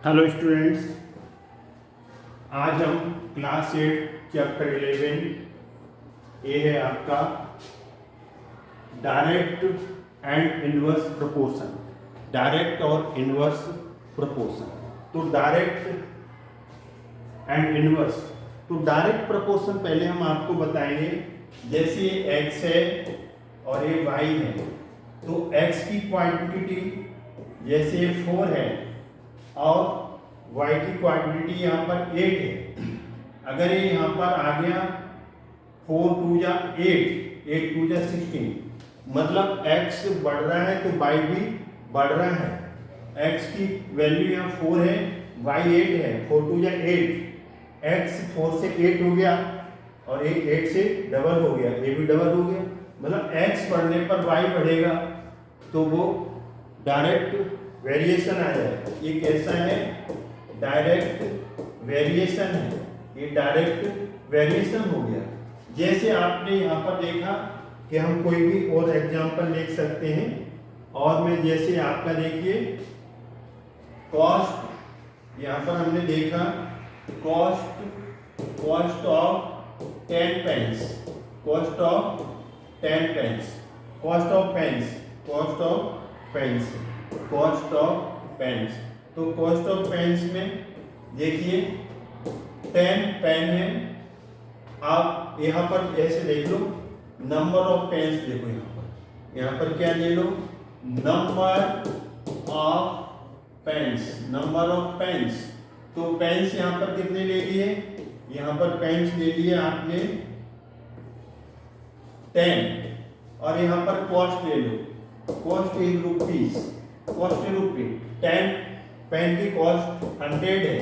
Hello students, आज हम class 8 chapter 11 ये है आपका direct and inverse proportion. Direct और इनवर्स प्रोपोर्शन। तो डायरेक्ट एंड इनवर्स, तो डायरेक्ट प्रोपोर्शन पहले हम आपको बताएंगे। जैसे ये x है और ये y है, तो x की क्वांटिटी जैसे 4 है और y की क्वांटिटी यहाँ पर 8 है। अगर ये यहाँ पर आ गया 4 2 जा 8, 8 2 जा 16, मतलब x बढ़ रहा है तो y भी बढ़ रहा है। x की वैल्यू यहाँ 4 है, y 8 है, 4 2 जा 8, x 4 से 8 हो गया और ये 8 से डबल हो गया, ये भी डबल हो गया। मतलब x बढ़ने पर y बढ़ेगा तो वो डायरेक्ट वेरिएशन आ जाएगा। ये कैसा है? डायरेक्ट वेरिएशन है, ये डायरेक्ट वेरिएशन हो गया। जैसे आपने यहाँ पर देखा कि हम कोई भी और एग्जांपल लिख सकते हैं। और मैं जैसे आपका देखिए कॉस्ट, यहाँ पर हमने देखा cost of 10 pence, cost of 10 pence, cost of pence, cost of pence, cost of pence. तो कॉस्ट ऑफ पेंस में देखिए 10 पेन है। आप यहाँ पर ऐसे देख लो, नंबर ऑफ पेन्स देखो, यहाँ पर क्या ले लो, number of pens, number of pens. तो पेन्स यहाँ पर कितने ले लिए? यहाँ पर पेन्स ले लिए आपने 10 और यहाँ पर कॉस्ट ले लो, cost in rupees, cost in rupees. 10 pen की कॉस्ट 100 है।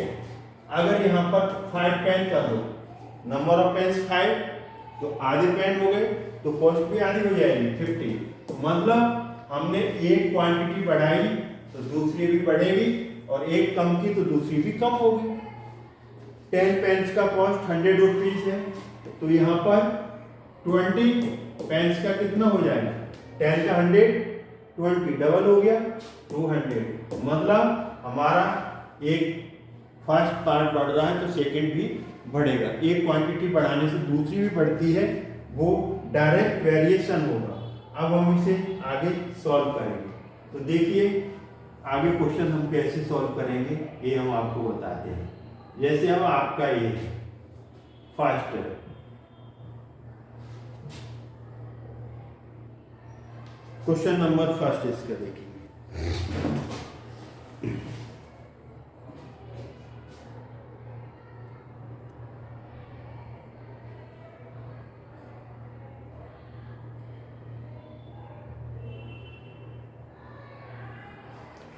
अगर यहाँ पर 5 पेन कर दो, नंबर ऑफ पेन्स 5, तो आधे पेन हो गए तो कॉस्ट भी आधी हो जाएगी 50। मतलब हमने एक क्वांटिटी बढ़ाई तो दूसरी भी बढ़ेगी और एक कम की तो दूसरी भी कम होगी। 10 पेन्स का कॉस्ट 100 रुपीज है, तो यहाँ पर 20 पेन्स का कितना हो जाएगा? 10 का 100, 20 डबल हो गया 200। मतलब हमारा एक फर्स्ट पार्ट बढ़ रहा है तो सेकंड भी बढ़ेगा। एक क्वांटिटी बढ़ाने से दूसरी भी बढ़ती है, वो डायरेक्ट वेरिएशन होगा। अब हम इसे आगे सॉल्व करेंगे। तो देखिए आगे क्वेश्चन हम कैसे सॉल्व करेंगे ये हम आपको बताते हैं। जैसे अब आपका ये फर्स्ट क्वेश्चन नंबर फर्स्ट इसका देखिए।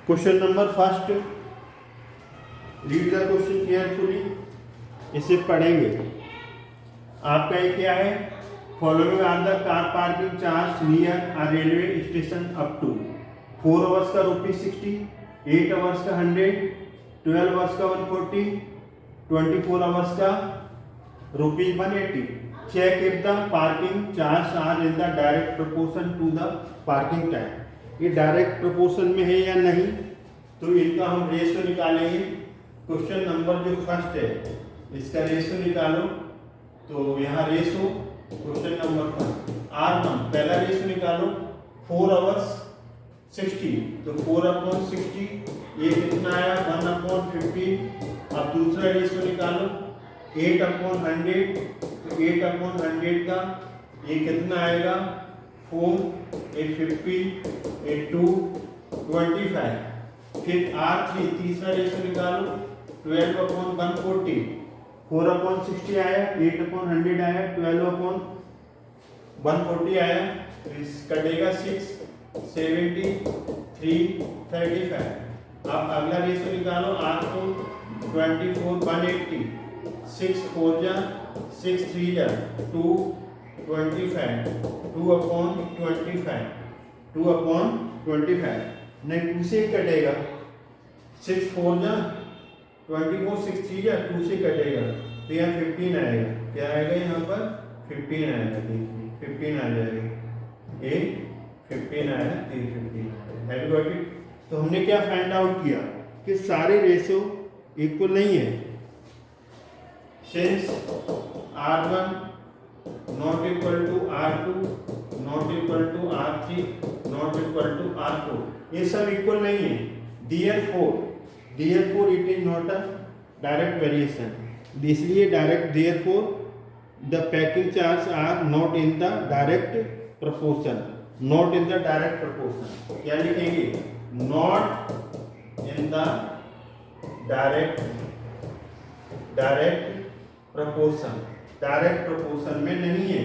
Question number first, read the question carefully, इसे पढ़ेंगे। आपका ये क्या है? Following are the car parking charge near a railway station up to 4 hours का ₹60, 8 आवर्स का 100, 12 आवर्स का 140, 24 आवर्स का ₹180। Check if the parking charge are in the direct proportion to the parking time. ये डायरेक्ट प्रोपोर्शन में है या नहीं, तो इनका हम रेशियो निकालेंगे। क्वेश्चन नंबर जो फर्स्ट है इसका रेशियो निकालो। तो यहाँ ratio question number first R1, पहला रेशियो निकालो 4 आवर्स 60, तो 4/60 ये कितना आया? 1/50। अब दूसरा रेशियो निकालो 8/100, तो 8/100 का ये कितना आएगा? 4, 850, 82, 25। फिर R3 तीसरा रेशियो निकालो 12/140, 4/60 आया, 8/100 आया, 12/140 आया, तो इस कटेगा 6, 70, 3, 35। अब अगला रेशियो निकालो R2 24, 180, 6 4 जा 6 3 जा 2, 25, 2/25, 2/25 नहीं 2 से कटेगा। 6 4 जा 24, 6 3 जा 2 से कटेगा तो यहाँ 15 आएगा। क्या आएगा? यहाँ पर 15 आएगा। देखिए 15 आ जाएगा, ये 15 आया, 15। Have you got it? तो हमने क्या फाइंड आउट किया कि सारे रेशो इक्वल नहीं है। Since R1 not equal to R2 not equal to R3 not equal to R4, ये सब इक्वल नहीं है। therefore it is not a direct variation, इसलिए therefore the packing charge are not in the direct proportion, not in the direct proportion। क्या लिखेंगे? not in the direct proportion, direct proportion में नहीं है।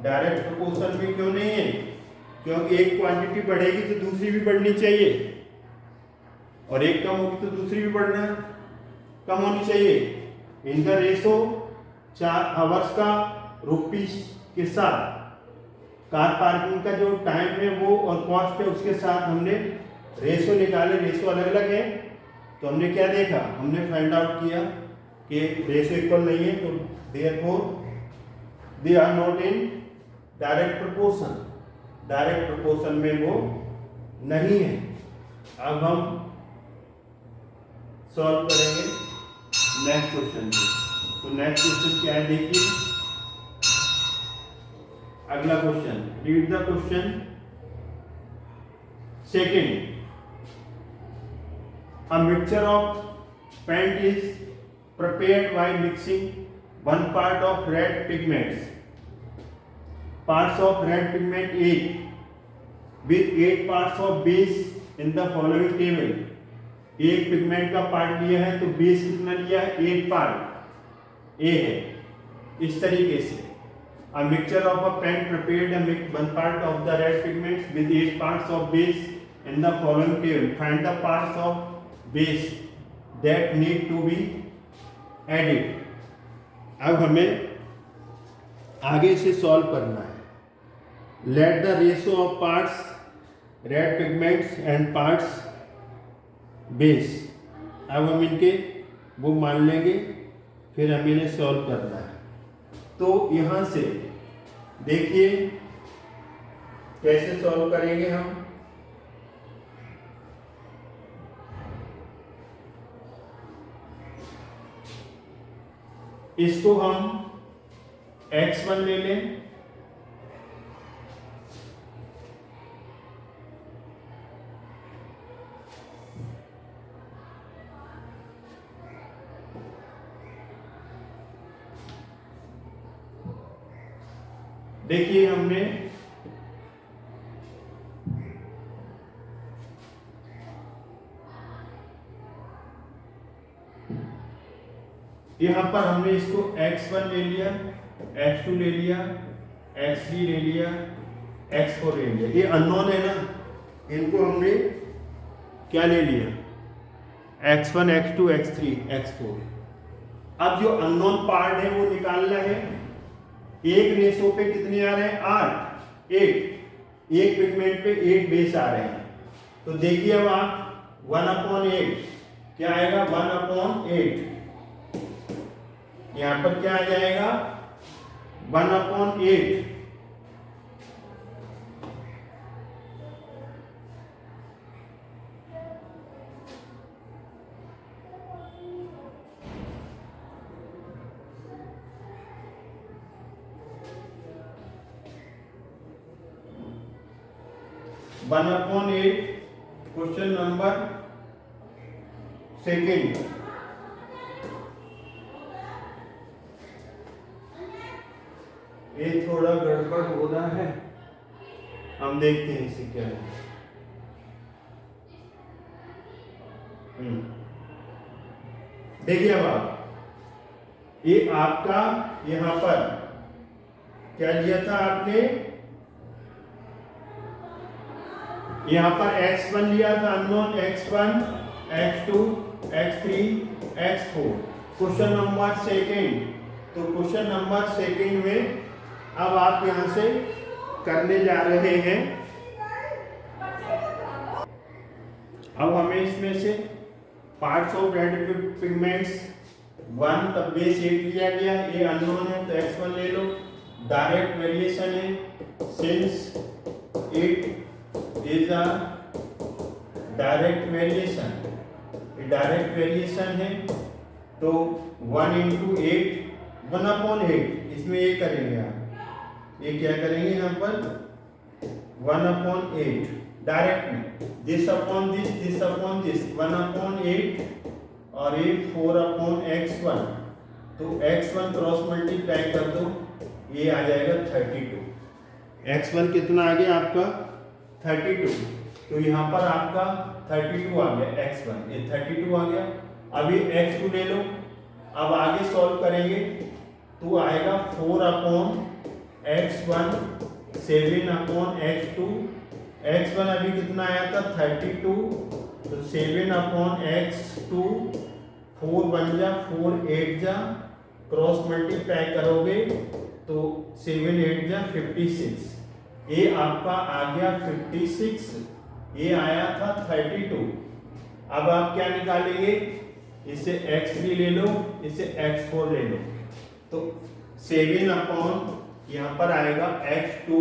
डायरेक्ट प्रोपोर्शन में क्यों नहीं है? क्योंकि एक क्वांटिटी बढ़ेगी तो दूसरी भी बढ़नी चाहिए, और एक कम होगी तो दूसरी भी कम होनी चाहिए। इनका रेशो 4 आवर्स का रुपीस के साथ कार पार्किंग का जो टाइम है वो और कॉस्ट है उसके साथ हमने रेशो निकाले। रेशो अलग अलग है तो हमने क्या देखा, हमने फाइंड आउट किया कि रेशो इक्वल नहीं है, तो therefore they are not in direct proportion, direct proportion में वो नहीं है। अब हम सॉल्व करेंगे नेक्स्ट क्वेश्चन को। तो नेक्स्ट क्वेश्चन क्या है देखिए, अगला question, read the question. Second, a mixture of paint is prepared by mixing 1 part of red pigments, parts of red pigment A with 8 parts of base in the following table। एक pigment का part लिया है तो base कितना लिया है? 8 part A है। इस तरीके से a mixture of a paint prepared 1 part of the red pigments with 8 parts of base in the following table, find the parts of base that need to be added। अब हमें आगे से solve करना है। Let the ratio of parts red pigments and parts base. अब हम इनके वो मान लेंगे, फिर हमें इन्हें सॉल्व करना है। तो यहां से देखिए कैसे सॉल्व करेंगे हम। इसको हम x1 ले लें, देखिए हमने यहां पर हमने इसको x1 ले लिया, x2 ले लिया, x3 ले लिया, x4 ले लिया। ये अननोन है ना, इनको हमने क्या ले लिया? x1 x2 x3 x4। अब जो अननोन पार्ट है वो निकालना है। एक रेशो पे कितने आ रहे हैं? 8। एक पिगमेंट पे 8 बेस आ रहे हैं। तो देखिए अब आप 1/8 क्या आएगा? 1/8। यहां पर क्या आ जाएगा? 1/8। Question number second. ये थोड़ा गड़बड़ हो रहा है, हम देखते हैं इसे क्या है। देखिए अब आप, ये आपका यहां पर क्या लिया था आपने? यहां पर x1 लिया था unknown, x1 x2 x3 x4। Question number second, तो क्वेश्चन नंबर सेकेंड में अब आप यहां से करने जा रहे हैं। अब हमें इसमें से पार्ट्स ऑफ रेड पिगमेंट्स 1 तब बेस 8 लिया गया, ये अननोन है तो x1 ले लो। डायरेक्ट वेरिएशन है, since it is a direct variation, ये डायरेक्ट वेरिएशन है तो 1 इंटू 8 1/8, इसमें ये करेंगे आप, ये क्या करेंगे यहाँ पर 1/8 डायरेक्ट में, this upon this, this upon this, 1/8 और ये 4/x1, तो x1 क्रॉस मल्टीप्लाई कर दो, ये आ जाएगा 32। x1 कितना आ गया आपका 32, तो यहाँ पर आपका 32 आ गया, x1 ये 32 आ गया। अभी x2 ले लो, अब आगे सॉल्व करेंगे तो आएगा 4/x1 7/x2, x1 अभी कितना आया था 32, तो 7/x2 4 बन जा 4 8 जा, क्रॉस मल्टीप्लाई करोगे तो 7 8 जा 56, ये आपका आ गया 56, ये आया था 32। अब आप क्या निकालेंगे, इसे x3 ले लो, इसे x4 ले लो, तो 7 अपॉन यहाँ पर आएगा x2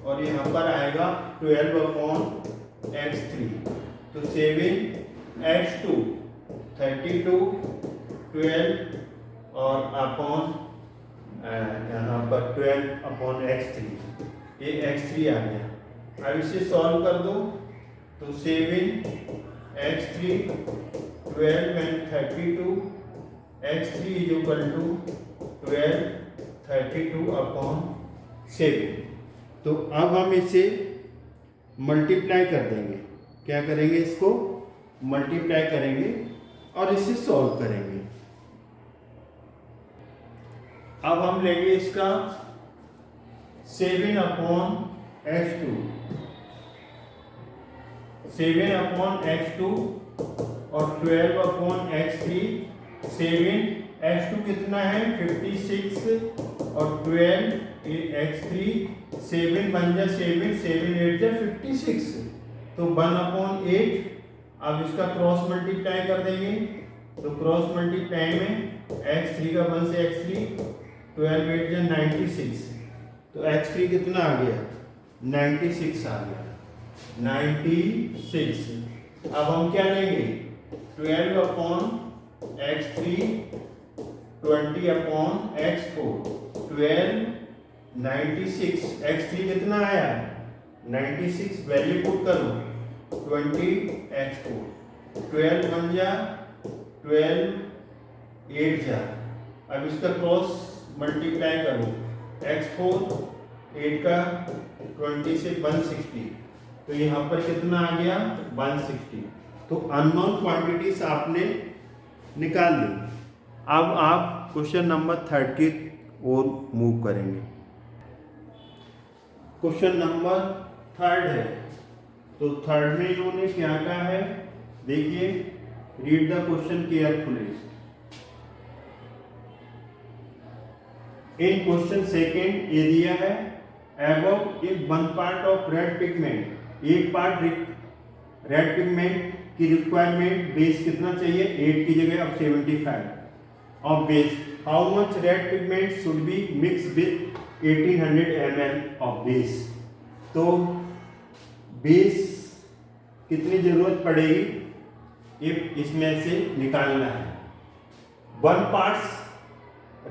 और यहाँ पर आएगा 12 अपॉन x3, तो 7x2 32 12 और अपॉन यहाँ पर 12 अपॉन x3, ये x3 आ गया। अब इसे सॉल्व कर दो तो 7x3 12 and 32, x3 is equal to 12 32 upon 7। तो अब हम इसे मल्टीप्लाई कर देंगे, क्या करेंगे इसको मल्टीप्लाई करेंगे और इसे सॉल्व करेंगे। अब हम लेंगे इसका 7/x2, 7/x2 और 12/x3, 7x2 कितना है 56 और 12x3, 7 बन जा 7 7 8 जा 56, तो 1/8। अब इसका क्रॉस मल्टीप्लाई कर देंगे, तो क्रॉस मल्टीप्लाई में x3 का 1 से x3, 12 8 जा 96, तो x3 कितना आ गया 96 आ गया 96। अब हम क्या लेंगे 12 upon x3 20 upon x4, 12 96, x3 कितना आया 96, वैल्यू पुट करो 20 x4, 12 बन जा 12 8 जा, अब इसका क्रॉस मल्टीप्लाई करो, x4 8 का 20 से 160, तो यहाँ पर कितना आ गया 160। तो अननोन क्वांटिटीज आपने निकाल ली। अब आप क्वेश्चन नंबर 3 की ओर मूव करेंगे। क्वेश्चन नंबर 3 है, तो 3 में इन्होंने क्या कहा है, देखिए read the question carefully. In question second ये दिया है, above if one part of red pigment, एक पार्ट रेड पिगमेंट की रिक्वायरमेंट बेस कितना चाहिए 8 की जगह अब 75 of base, how much red pigment should be mix with 1800 ml of base, तो बेस कितनी जरूरत पड़ेगी इसमें से निकालना है। 1 पार्ट्स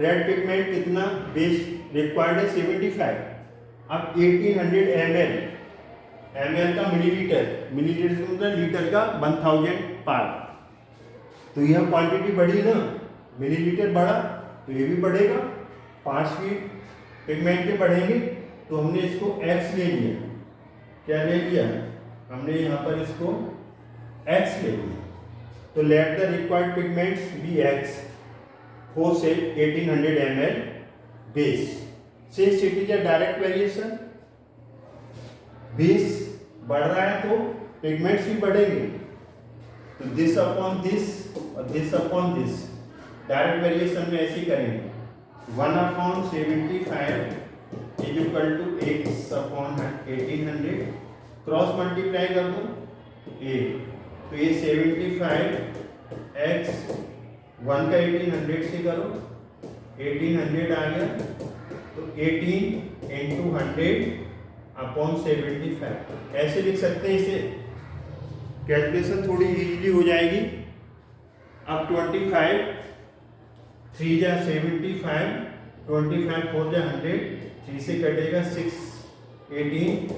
रेड पिगमेंट कितना बेस रिक्वायर्ड है 75, अब 1800 ml का मिलीलीटर, मिलीलीटर मतलब लीटर का 1000 पार्ट, तो यह क्वांटिटी बढ़ी ना, मिलीलीटर बढ़ा तो ये भी बढ़ेगा, पार्ट्स भी पिगमेंट के बढ़ेंगे, तो हमने इसको x ले लिया, क्या ले लिया हमने यहाँ पर इसको x ले लिया, तो let the required pigments be x for से 1800 ml base, since it is a direct variation, base बढ़ रहा है तो पिगमेंट्स भी बढ़ेंगे, तो दिस अपॉन दिस और this upon this, direct variation में ऐसे ही करेंगे, 1/75 is equal to x upon 1800, cross multiply कर दो a, तो ये 75 x 1 का 1800 से करो, 1800 आ गया, तो 18 इंटू 100 अपॉन 75, ऐसे लिख सकते हैं इसे, कैलकुलेशन थोड़ी इजीली हो जाएगी। अब 25, 3 जा 75, 25 4 जा 100, 3 से कटेगा 6, 18,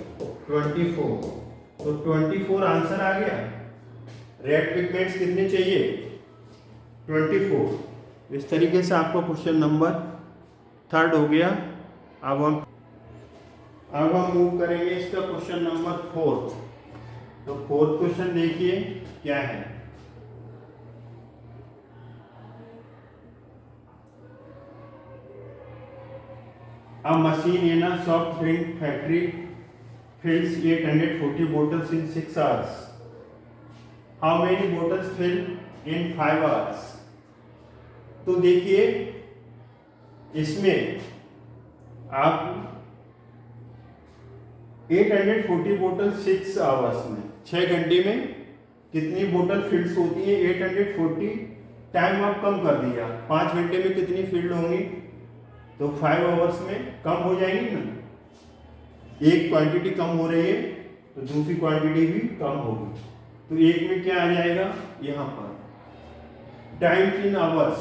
24, तो 24 आंसर आ गया। रेड पिगमेंट्स कितने चाहिए? 24। इस तरीके से आपका क्वेश्चन नंबर 3 हो गया। अब हम मूव करेंगे इसका क्वेश्चन नंबर 4। तो 4th क्वेश्चन देखिए क्या है। A machine in a soft drink factory fills 840 bottles in 6 hours. How many bottles fill in 5 hours? तो देखिए इसमें आप 840 बोतल 6 आवर्स में, 6 घंटे में कितनी बोतल फिल्स होती है? 840। टाइम आप कम कर दिया, 5 घंटे में कितनी फिल्ड होंगी? तो 5 आवर्स में कम हो जाएंगी ना। एक क्वांटिटी कम हो रही है तो दूसरी क्वांटिटी भी कम होगी। तो एक में क्या आ जाएगा? यहाँ पर टाइम इन आवर्स,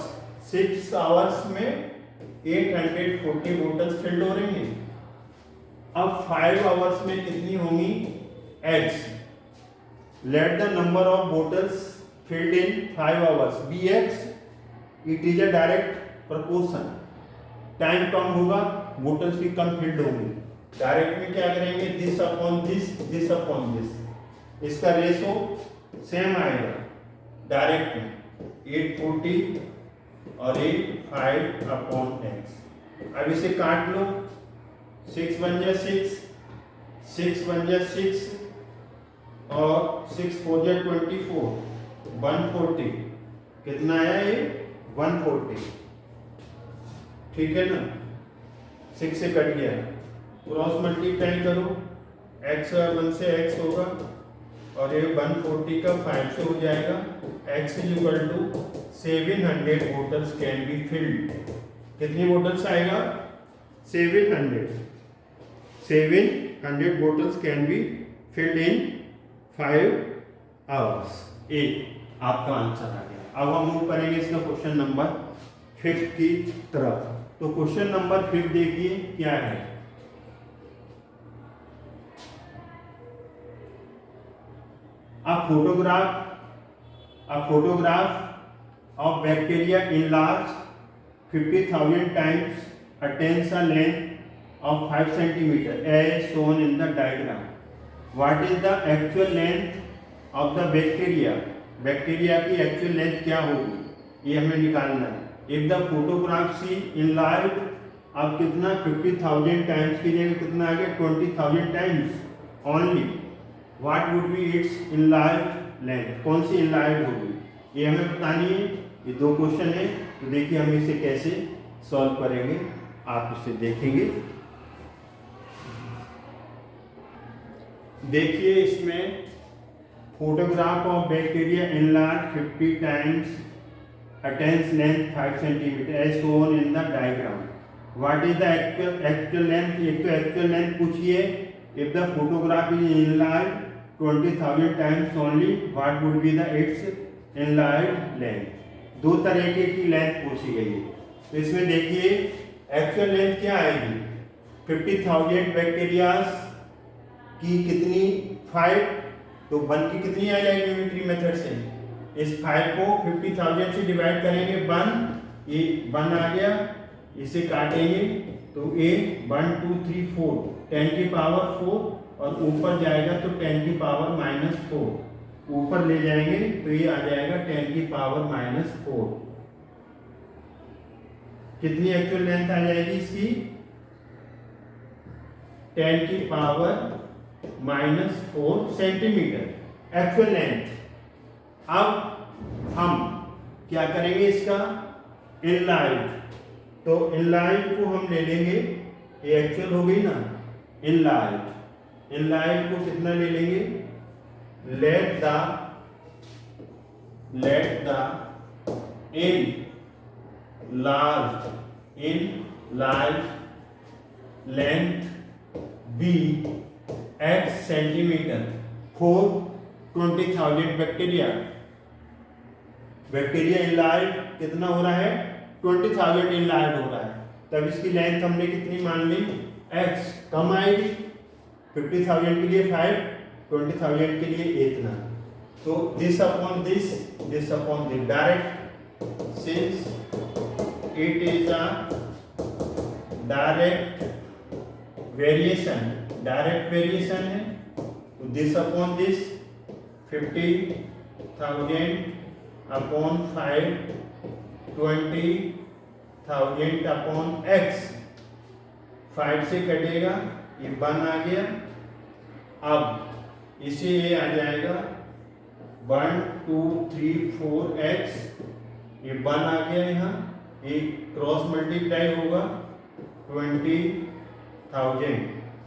6 आवर्स में 840 बोतल्स फिल्ड हो रही हैं। अब 5 आवर्स में कितनी होंगी? x। Let the number of bottles filled in 5 hours be x। It is a direct proportion. Time कम होगा, बोतल्स भी कम फिल्ड होंगी। डायरेक्ट में क्या करेंगे? This upon this, this upon this. इसका रेशो सेम आएगा डायरेक्ट में 840 और 5 अपॉन x। अब इसे काट लो, 6 बन जा 6, 6 बन जा 6 और 6 4 जा 24, 140। कितना आया ये? 140। ठीक है ना, 6 से कट गया। क्रॉस मल्टीप्लाई करो, x 1 से x होगा और ये 140 का 5 से हो जाएगा। x is equal to 700 bottles can be filled. कितनी बोतल्स आएगा? 700 bottles can be filled in 5 hours. एक आपका आंसर आ गया। अब हम मूव करेंगे इसका क्वेश्चन नंबर 5 की तरफ। तो क्वेश्चन नंबर 5 देखिए क्या है। A photograph of bacteria enlarged 50,000 times attains a length of 5 cm as shown in the diagram. What is the actual length of the bacteria? Bacteria की एक्चुअल लेंथ क्या होगी, ये हमें निकालना है। If the photograph see enlarged, अब कितना? 50,000 times की जगह कितना आ गया? 20,000 times only. What would be its enlarged length? कौन सी enlarged होगी, ये हमें बतानी है। ये 2 क्वेश्चन है, तो देखिए हम इसे कैसे सॉल्व करेंगे, आप इसे देखेंगे। देखिए इसमें photograph of bacteria enlarged 50 times attains length 5 cm as shown in the diagram. What is the actual length? एक तो actual length पूछिए। If the photograph is enlarged 20,000 times only, what would be the its enlarged length? 2 तरीके की length पूछी गई है। तो इसमें देखिए एक्चुअल लेंथ क्या आएगी? 50,000 बैक्टीरियाज की कितनी? 5, तो 1 की कितनी आ जाएगी न्यूमेट्री मेथड से? इस 5 को 50,000 से डिवाइड करेंगे 1, ये 1 आ गया, इसे काटेंगे तो ये 1 2 3 4, 10 की पावर 4 और ऊपर जाएगा तो 10 की पावर -4, ऊपर ले जाएंगे तो ये आ जाएगा 10 की पावर -4। कितनी एक्चुअल लेंथ आ जाएगी इसकी? 10 की पावर -4 सेंटीमीटर एक्चुअल लेंथ। अब हम क्या करेंगे इसका? इनलाइट। तो इनलाइट को हम ले लेंगे, ये एक्चुअल हो गई ना। इनलाइट को कितना ले लेंगे? Let the enlarged length be x centimetre for 20,000 bacteria. Bacteria enlarge कितना हो रहा है? 20,000 इनलार्ज हो रहा है। तब इसकी लेंथ हमने कितनी मान ली? x। कम आएगी 50,000 के लिए 5, 20,000 के लिए इतना। तो this upon this direct, since it is a direct variation है, तो this upon this 50,000 upon 5, 20,000 upon x। 5 से कटेगा, ये 1 आ गया। अब इसे ये आ जाएगा 1 2 3 4x, ये 1 आ गया यहाँ, ये क्रॉस मल्टीप्लाई होगा 20,000,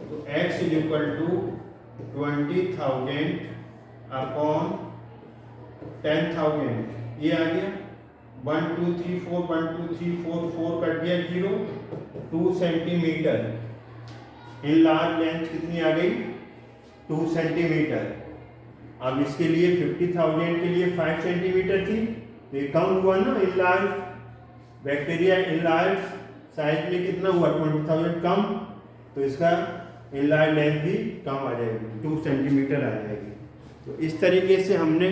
तो x is equal to 20,000 upon 10,000, ये आ गया 1 2 3 4, 1 2 3 4, 4 कट गया 0, 2 सेंटीमीटर। इनलार्ज लेंथ कितनी आ गई? 2 सेंटीमीटर। अब इसके लिए 50,000 के लिए 5 सेंटीमीटर थी, तो ये कम हुआ ना। इनलार्ज बैक्टीरिया इनलार्ज साइज में कितना हुआ? 20,000 कम, तो इसका इनलार्ज लेंथ भी कम आ जाएगी, 2 सेंटीमीटर आ जाएगी। तो इस तरीके से हमने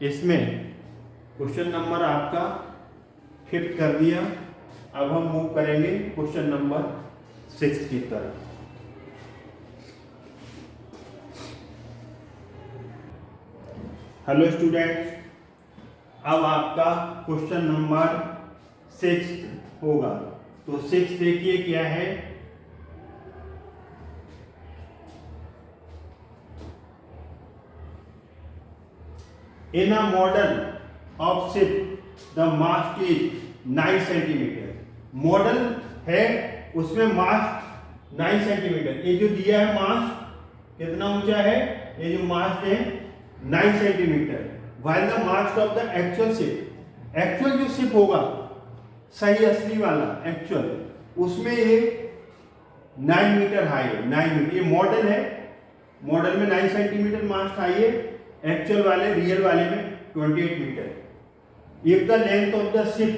इसमें क्वेश्चन नंबर आपका 5 कर दिया। अब हम मूव करेंगे क्वेश्चन नंबर 6 की तरफ। हेलो स्टूडेंट्स, अब आपका क्वेश्चन नंबर 6 होगा। तो 6 देखिए क्या है। In a model of ship the mast is 9 centimetre. Model है, उसमें मास्ट 9 सेंटीमीटर। ये जो दिया है मास्ट कितना ऊंचा है? ये जो मास्ट है 9 सेंटीमीटर। While the mast of the actual ship, actual जो शिप होगा सही असली वाला एक्चुअल, उसमें ये 9 मीटर हाई है। 9 मीटर ये मॉडल है, मॉडल में 9 सेंटीमीटर मास्ट हाई है, एक्चुअल वाले रियल वाले में 28 metre. If the length of the ship,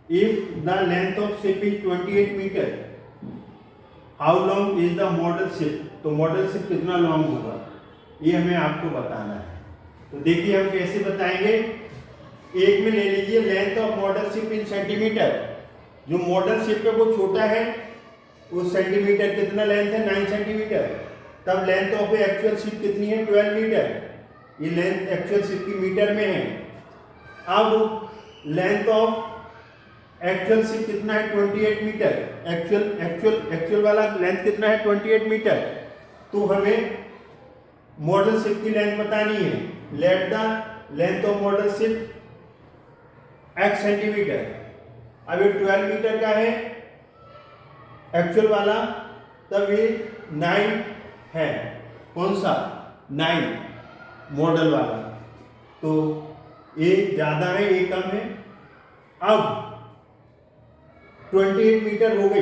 if the length of ship is 28 metre, how long is the model ship? तो मॉडल शिप कितना लॉन्ग होगा, ये हमें आपको बताना है। तो देखिए हम कैसे बताएंगे। एक में ले लीजिए length of model ship in centimetre. जो मॉडल शिप है वो छोटा है, उस सेंटीमीटर कितना लेंथ है? 9 सेंटीमीटर। तब लेंथ ऑफ एक्चुअल शिप कितनी है? 12 मीटर। ये लेंथ एक्चुअल शिप की मीटर में है। अब लेंथ ऑफ एक्चुअल शिप कितना है? 28 मीटर। एक्चुअल वाला लेंथ कितना है? 28 मीटर। तो हमें मॉडल शिप की लेंथ बतानी है। Let the length of model ship x centimetre. अब ये 12 मीटर का है एक्चुअल वाला, तब ये 9 है। कौन सा? 9 मॉडल वाला। तो ये ज्यादा है, ये कम है। अब 28 मीटर हो गई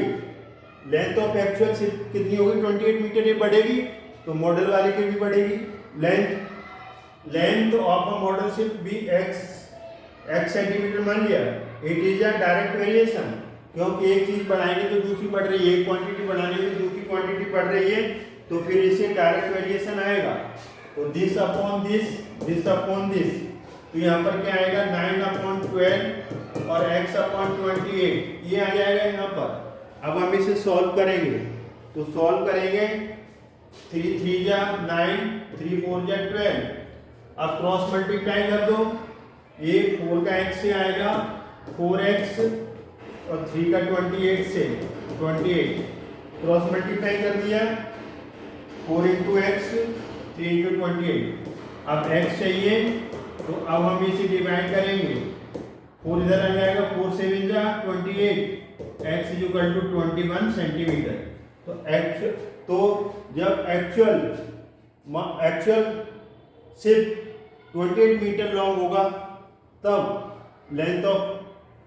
लेंथ ऑफ एक्चुअल शिप, कितनी होगी? 28 मीटर। ये बढ़ेगी तो मॉडल वाले की भी बढ़ेगी length of a model ship भी x सेंटीमीटर मान लिया। It is a direct variation, क्योंकि एक चीज बढ़ाएंगे तो दूसरी बढ़ रही है, एक क्वांटिटी बढ़ाने से दूसरी क्वांटिटी बढ़ रही है, तो फिर इसे डायरेक्ट वेरिएशन आएगा। तो दिस अपॉन दिस, तो यहाँ पर क्या आएगा? 9/12 और x अपॉन 28, ये आ जाएगा यहाँ पर। अब हम इसे सॉल्व करेंगे, तो सॉल्व करेंगे 3 3 जा 9, 3 4 जा 12। अब क्रॉस मल्टीप्लाई कर दो, ये 4 का x से आएगा 4x और 3 का 28 से 28। क्रॉस मल्टीप्लाई कर दिया, 4 इंटू एक्स 3 इंटू 28। अब x चाहिए, तो अब हम इसे डिवाइड करेंगे। 4 इधर आ जाएगा, 4 7 जा 28, x is equal to 21 centimetre. तो जब एक्चुअल शिप 28 मीटर लॉन्ग होगा, तब लेंथ ऑफ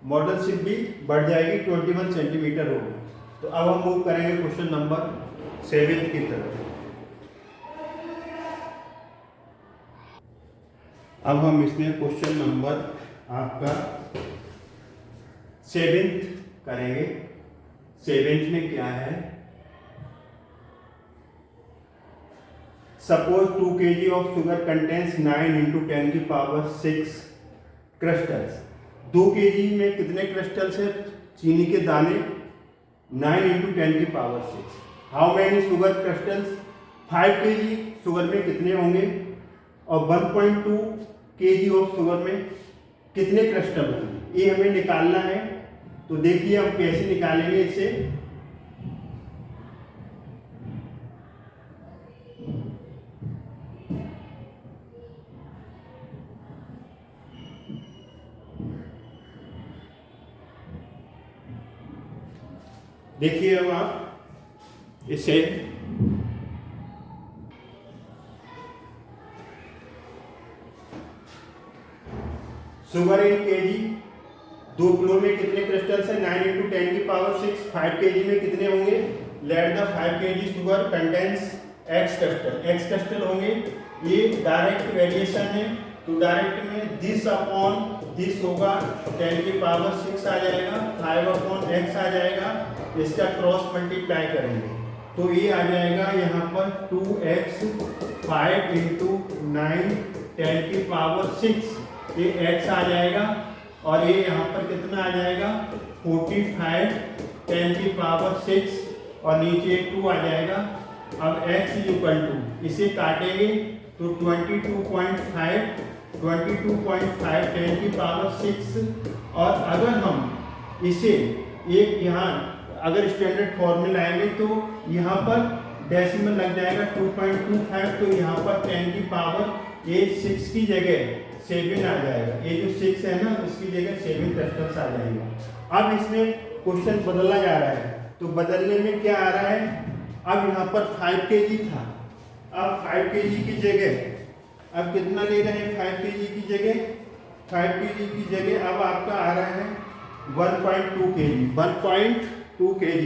मॉडल शिप भी बढ़ जाएगी, 21 सेंटीमीटर होगी। तो अब हम मूव करेंगे क्वेश्चन नंबर 7 की तरफ। अब हम इसमें क्वेश्चन नंबर आपका 7th करेंगे। 7th में क्या है, suppose 2 kg of sugar contains 9 × 10⁶ crystals. 2 kg में कितने क्रिस्टल्स है चीनी के दाने? 9 × 10⁶। How many sugar crystals? 5 kg sugar में कितने होंगे? और 1.2 kg ऑफ शुगर में कितने क्रिस्टल होंगे? ये हमें निकालना है। तो देखिए हम कैसे निकालेंगे इसे। देखिए अब आप इसे शुगर इन केजी, 2 किलो में कितने क्रिस्टल्स है? 9 × 10⁶। 5 kg में कितने होंगे? Let the 5 kg sugar contains x crystal. x crystal होंगे। ये डायरेक्ट वेरिएशन है, तो डायरेक्ट में दिस अपॉन दिस होगा 10⁶ आ जाएगा, 5/x आ जाएगा। इसका क्रॉस मल्टीप्लाई करेंगे तो ये आ जाएगा यहाँ पर 2x 5 × 9 10⁶। ये x आ जाएगा और ये यहाँ पर कितना आ जाएगा? 45 10⁶ और नीचे 2 आ जाएगा। अब x = इसे काटेंगे तो 22.5 10⁶। और अगर हम इसे एक यहाँ अगर स्टैंडर्ड फॉर्म में लाएंगे तो यहाँ पर डेसिमल लग जाएगा 2.25, तो यहाँ पर 10⁶ की जगह 7 आ जाएगा। ये जो 6 है ना, इसकी जगह 7 क्रिस्टल्स आ जाएंगे। अब इसमें क्वेश्चन बदला जा रहा है, तो बदलने में क्या आ रहा है? अब यहाँ पर 5 kg था, अब 5 kg की जगह अब कितना ले रहे हैं? 5 kg की जगह 5 kg की जगह अब आपका आ रहा है 1.2 kg। 1.2 kg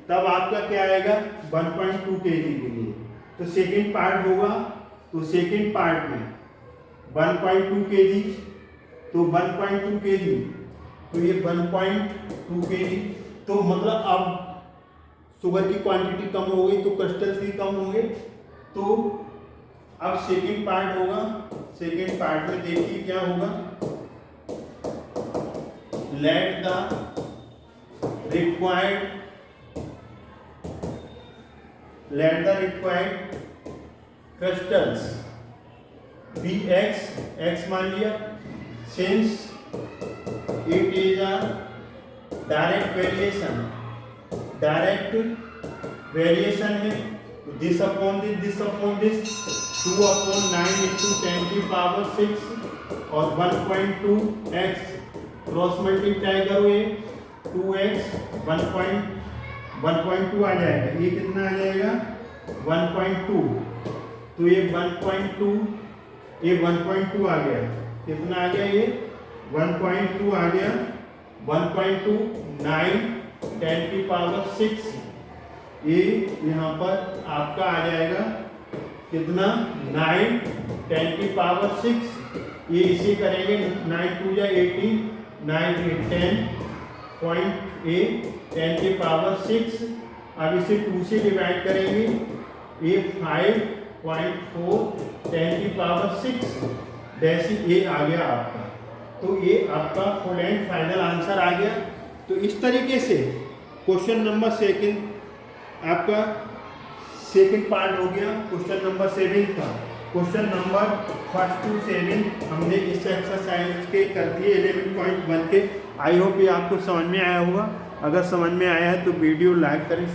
तब आपका क्या आएगा? 1.2 kg के लिए तो सेकंड पार्ट होगा। तो सेकंड पार्ट में 1.2 kg, तो 1.2 kg, तो ये 1.2 kg। तो मतलब अब शुगर की क्वांटिटी कम हो गई तो क्रिस्टल्स भी कम होंगे। तो अब सेकंड पार्ट होगा। सेकंड पार्ट में देखिए क्या होगा, let the required crystals be x मान लिया, since it is a direct variation है, दिस अपॉन दिस 2/9 × 10⁶ और 1.2x क्रॉस मल्टीप्लाई करो, ये 2x 1.2 आ जाएगा। ये कितना आ जाएगा? 1.2। तो ये 1.2 ये 1.2 आ गया। कितना आ गया? ये 1.2 आ गया। 1.2 9 10⁶। ये यहाँ पर आपका आ जाएगा कितना? 9 10⁶। ये इसे करेंगे 9 × 2 = 18, 9 × 10⁶। अब इसे 2 से डिवाइड करेंगे, ये 5.4 10⁶। वैसे ये आ गया आपका। तो ये आपका फुल एंड फाइनल आंसर आ गया। तो इस तरीके से क्वेश्चन नंबर 2 आपका सेकंड पार्ट हो गया क्वेश्चन नंबर 7 का। क्वेश्चन नंबर 1 to 7 हमने इस एक्सरसाइज के कर दिए 11.1 के। आई होप ये आपको समझ में आया होगा। अगर समझ में आया है तो वीडियो लाइक करें।